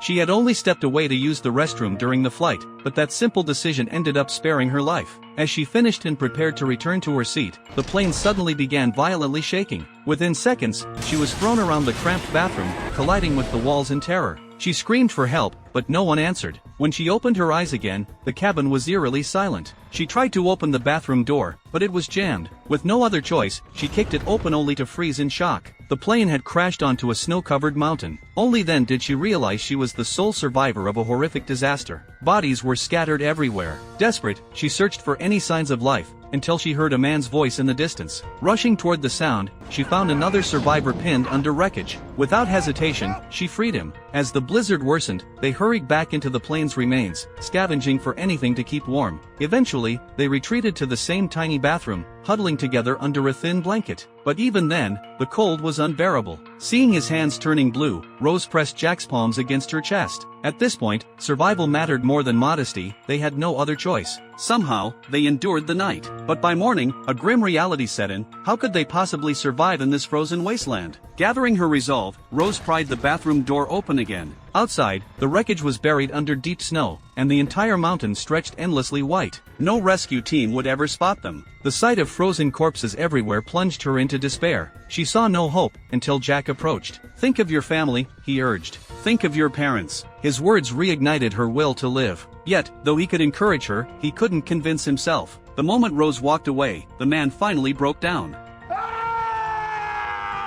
She had only stepped away to use the restroom during the flight, but that simple decision ended up sparing her life. As she finished and prepared to return to her seat, the plane suddenly began violently shaking. Within seconds, she was thrown around the cramped bathroom, colliding with the walls in terror. She screamed for help, but no one answered. When she opened her eyes again, the cabin was eerily silent. She tried to open the bathroom door, but it was jammed. With no other choice, she kicked it open only to freeze in shock. The plane had crashed onto a snow-covered mountain. Only then did she realize she was the sole survivor of a horrific disaster. Bodies were scattered everywhere. Desperate, she searched for any signs of life, until she heard a man's voice in the distance. Rushing toward the sound, she found another survivor pinned under wreckage. Without hesitation, she freed him. As the blizzard worsened, they hurried back into the plane's remains, scavenging for anything to keep warm. Eventually, they retreated to the same tiny bathroom, huddling together under a thin blanket. But even then, the cold was unbearable. Seeing his hands turning blue, Rose pressed Jack's palms against her chest. At this point, survival mattered more than modesty. They had no other choice. Somehow, they endured the night. But by morning, a grim reality set in. How could they possibly survive in this frozen wasteland? Gathering her resolve, Rose pried the bathroom door open again. Outside, the wreckage was buried under deep snow, and the entire mountain stretched endlessly white. No rescue team would ever spot them. The sight of frozen corpses everywhere plunged her into despair. She saw no hope until Jack approached. "Think of your family," he urged. "Think of your parents." His words reignited her will to live. Yet, though he could encourage her, he couldn't convince himself. The moment Rose walked away, the man finally broke down.